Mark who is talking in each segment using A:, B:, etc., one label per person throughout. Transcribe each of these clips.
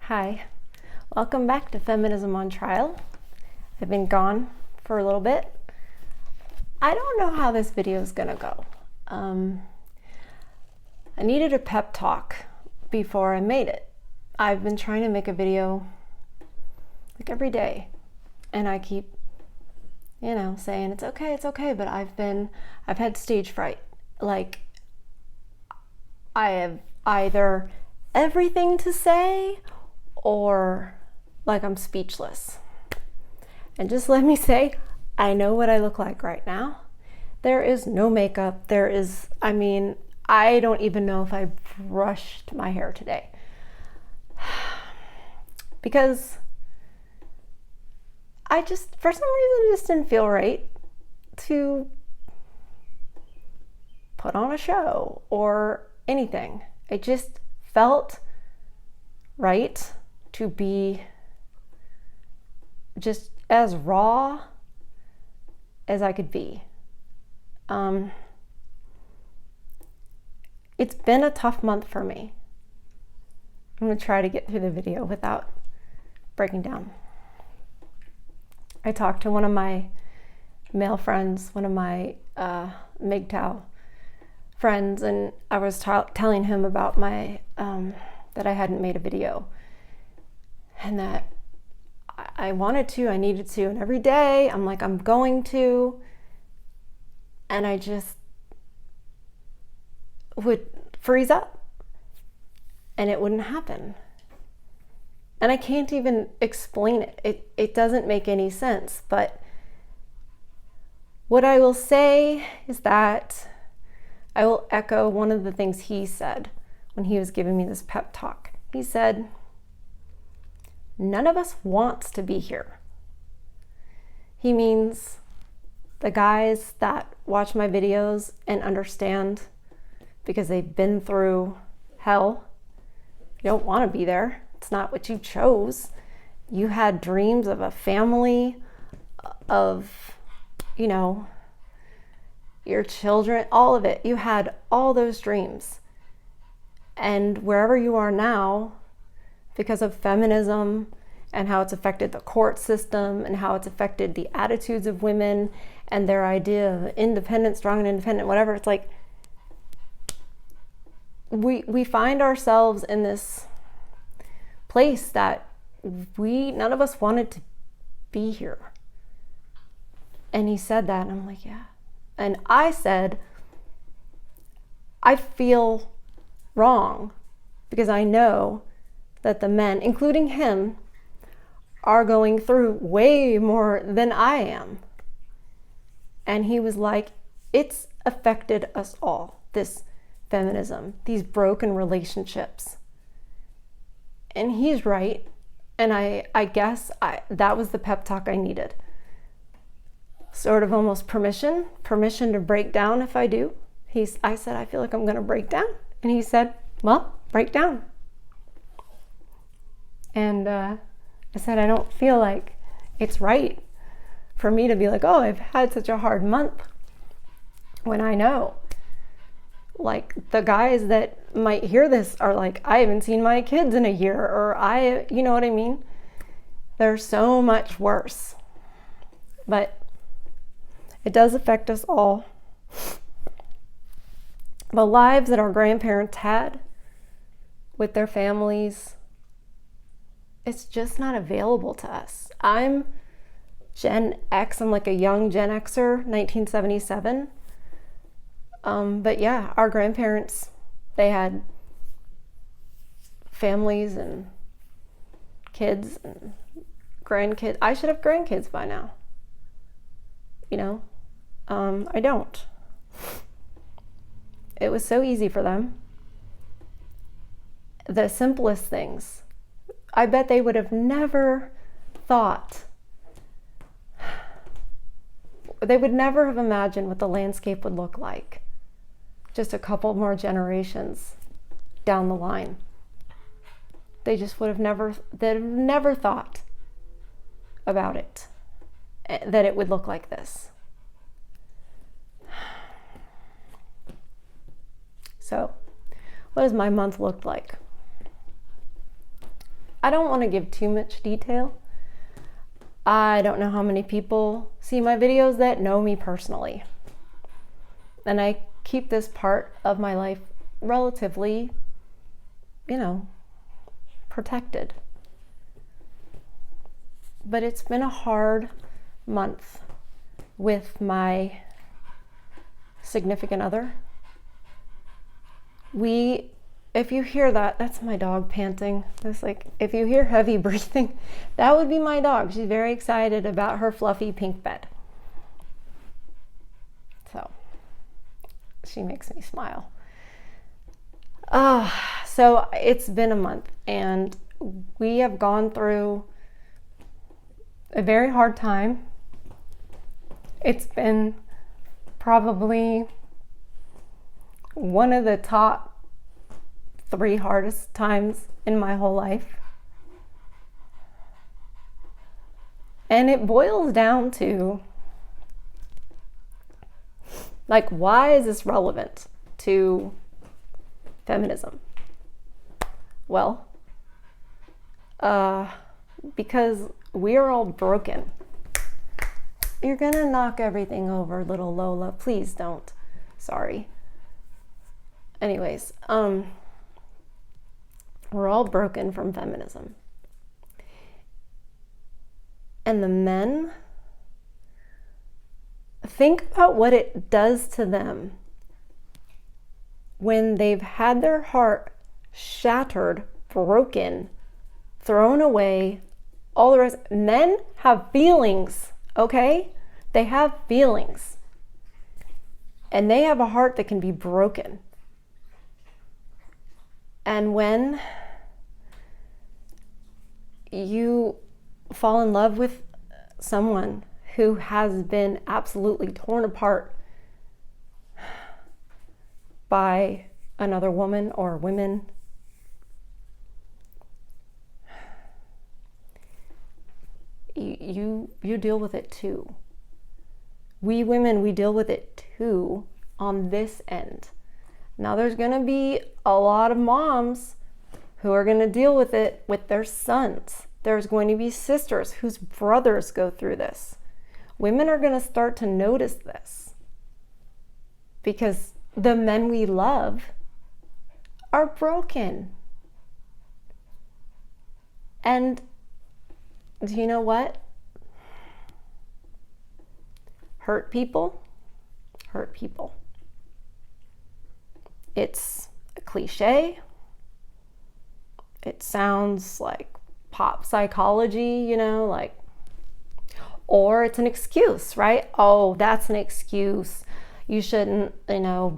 A: Hi, welcome back to Feminism on Trial. I've been gone for a little bit. I don't know how this video is gonna go. I needed a pep talk before I made it. I've been trying to make a video like every day, and I keep, saying it's okay, but I've had stage fright. Like, I have either everything to say or like I'm speechless. And just let me say, I know what I look like right now. There is no makeup. I don't even know if I brushed my hair today. Because for some reason, it just didn't feel right to put on a show or anything. It just felt right to be just as raw as I could be. It's been a tough month for me. I'm going to try to get through the video without breaking down. I talked to one of my male friends, one of my MGTOW friends, and I was telling him about my that I hadn't made a video, and that I wanted to, I needed to, and every day I'm like, I'm going to, and I just would freeze up and it wouldn't happen. And I can't even explain it. It doesn't make any sense. But what I will say is that I will echo one of the things he said when he was giving me this pep talk. He said, none of us wants to be here. He means the guys that watch my videos and understand because they've been through hell. You don't want to be there. It's not what you chose. You had dreams of a family, of, your children, all of it. You had all those dreams. And wherever you are now, because of feminism and how it's affected the court system and how it's affected the attitudes of women and their idea of independent, strong and independent, whatever, it's like we find ourselves in this place that none of us wanted to be here. And he said that, and I'm like, yeah. And I said, I feel wrong because I know that the men, including him, are going through way more than I am. And he was like, it's affected us all, this feminism, these broken relationships. And he's right. And I guess that was the pep talk I needed. Sort of almost permission to break down if I do. I said, I feel like I'm going to break down. And he said, well, break down. And I said, I don't feel like it's right for me to be like, oh, I've had such a hard month, when I know, like, the guys that might hear this are like, I haven't seen my kids in a year, or you know what I mean? They're so much worse. But it does affect us all. The lives that our grandparents had with their families, it's just not available to us. I'm Gen X. I'm like a young Gen Xer, 1977. But yeah, our grandparents, they had families and kids and grandkids. I should have grandkids by now. I don't. It was so easy for them. The simplest things. I bet they would have never thought. They would never have imagined what the landscape would look like just a couple more generations down the line. They just would have never thought about it, that it would look like this. So, what does my month look like? I don't want to give too much detail. I don't know how many people see my videos that know me personally. And I keep this part of my life relatively, protected. But it's been a hard month with my significant other. If you hear that, that's my dog panting. It's like, if you hear heavy breathing, that would be my dog. She's very excited about her fluffy pink bed. So, she makes me smile. So it's been a month, and we have gone through a very hard time. It's been probably one of the top 3 hardest times in my whole life. And it boils down to, like, why is this relevant to feminism? Well, because we are all broken. You're gonna knock everything over, little Lola. Please don't. Sorry. Anyways, we're all broken from feminism. And the men, think about what it does to them when they've had their heart shattered, broken, thrown away, all the rest. Men have feelings, okay? They have feelings. And they have a heart that can be broken. And when you fall in love with someone who has been absolutely torn apart by another woman or women, you deal with it too. We women, we deal with it too on this end. Now there's going to be a lot of moms who are going to deal with it with their sons. There's going to be sisters whose brothers go through this. Women are going to start to notice this because the men we love are broken. And do you know what? Hurt people hurt people. It's a cliche. It sounds like pop psychology, or it's an excuse, right? Oh, that's an excuse. You shouldn't,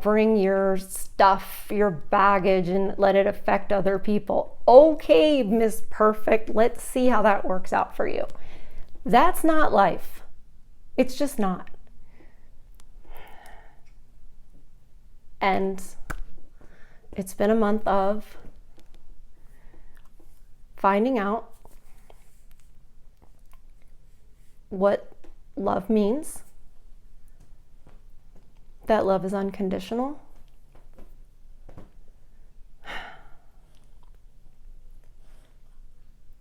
A: bring your stuff, your baggage, and let it affect other people. Okay, Miss Perfect, let's see how that works out for you. That's not life. It's just not. And it's been a month of finding out what love means, that love is unconditional,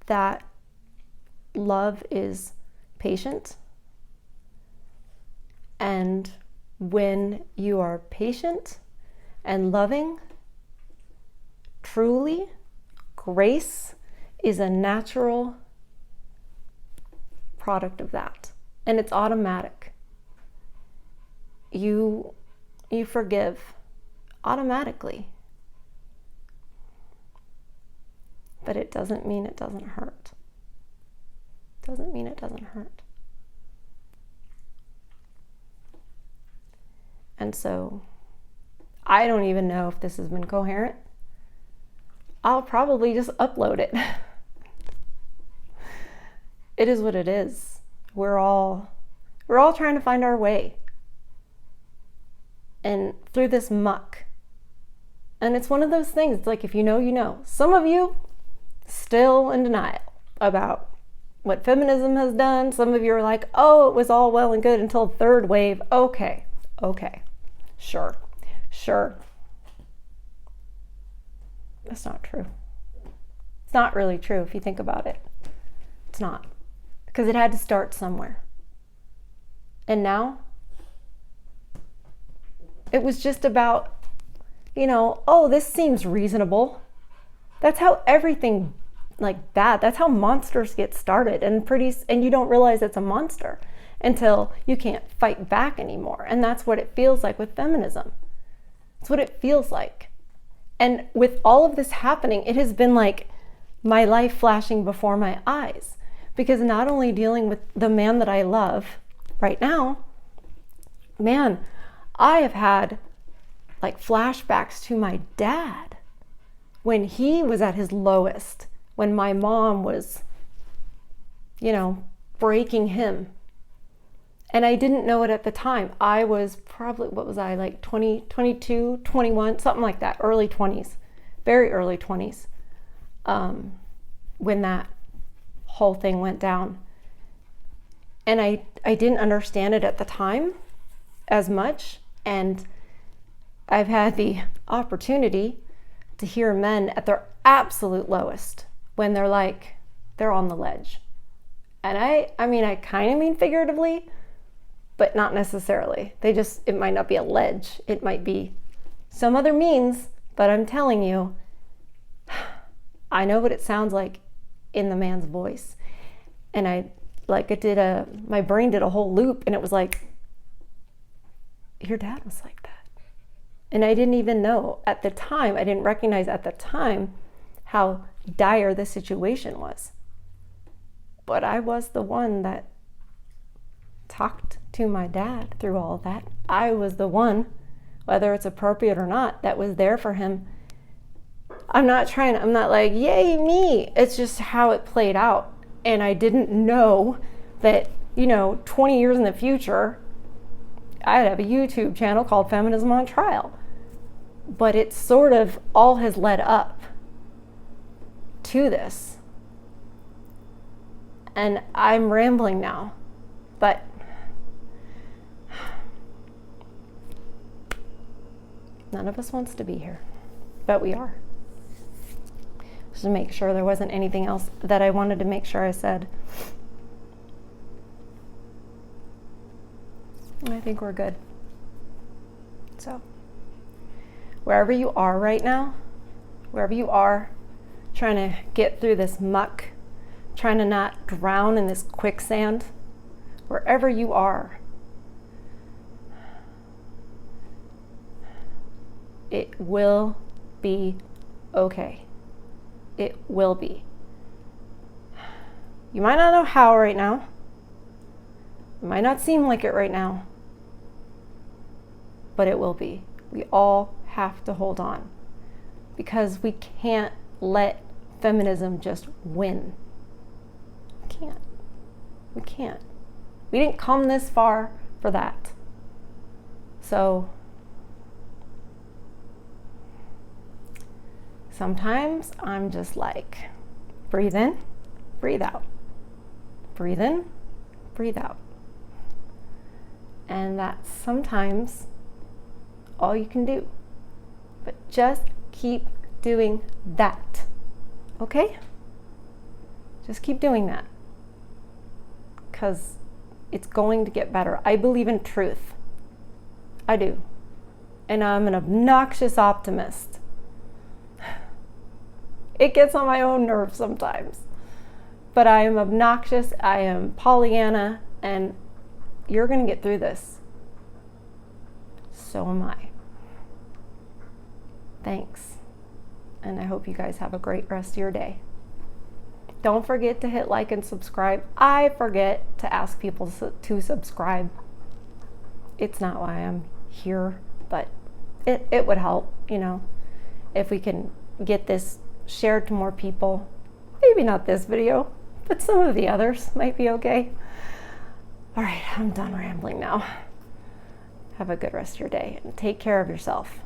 A: that love is patient, and when you are patient and loving, truly, grace is a natural product of that. And it's automatic. You forgive automatically. But it doesn't mean it doesn't hurt. Doesn't mean it doesn't hurt. And so, I don't even know if this has been coherent. I'll probably just upload it. It is what it is. We're all trying to find our way. And through this muck. And it's one of those things, it's like if you know, you know. Some of you still in denial about what feminism has done. Some of you are like, oh, it was all well and good until third wave. Okay. Sure. That's not true. It's not really true if you think about it. It's not. Because it had to start somewhere. And now, it was just about, oh, this seems reasonable. That's how everything bad, that's how monsters get started. And you don't realize it's a monster until you can't fight back anymore. And that's what it feels like with feminism. It's what it feels like. And with all of this happening, it has been like my life flashing before my eyes. Because not only dealing with the man that I love right now, man, I have had flashbacks to my dad when he was at his lowest, when my mom was, breaking him. And I didn't know it at the time. I was probably, 20, 22, 21, something like that, early 20s, very early 20s, when that whole thing went down. And I didn't understand it at the time as much. And I've had the opportunity to hear men at their absolute lowest when they're on the ledge. And I kind of mean figuratively, but not necessarily. It might not be a ledge. It might be some other means, but I'm telling you, I know what it sounds like in the man's voice. And my brain did a whole loop, and it was like, your dad was like that. And I didn't even know at the time, I didn't recognize at the time how dire the situation was. But I was the one that talked to my dad through all of that. I was the one, whether it's appropriate or not, that was there for him. I'm not like, yay, me. It's just how it played out. And I didn't know that, 20 years in the future, I'd have a YouTube channel called Feminism on Trial. But it sort of all has led up to this. And I'm rambling now, but none of us wants to be here, but we are. Just to make sure there wasn't anything else that I wanted to make sure I said. I think we're good. So, wherever you are right now, wherever you are, trying to get through this muck, trying to not drown in this quicksand, wherever you are, it will be okay. It will be. You might not know how right now. It might not seem like it right now, but it will be. We all have to hold on, because we can't let feminism just win. We can't. We didn't come this far for that. So sometimes I'm just like, breathe in, breathe out. Breathe in, breathe out. And that's sometimes all you can do. But just keep doing that. Okay? Just keep doing that. Because it's going to get better. I believe in truth. I do. And I'm an obnoxious optimist. It gets on my own nerves sometimes. But I am obnoxious, I am Pollyanna, and you're going to get through this. So am I. Thanks. And I hope you guys have a great rest of your day. Don't forget to hit like and subscribe. I forget to ask people to subscribe. It's not why I'm here, but it would help, if we can get this shared to more people. Maybe not this video, but some of the others might be okay. All right, I'm done rambling now. Have a good rest of your day and take care of yourself.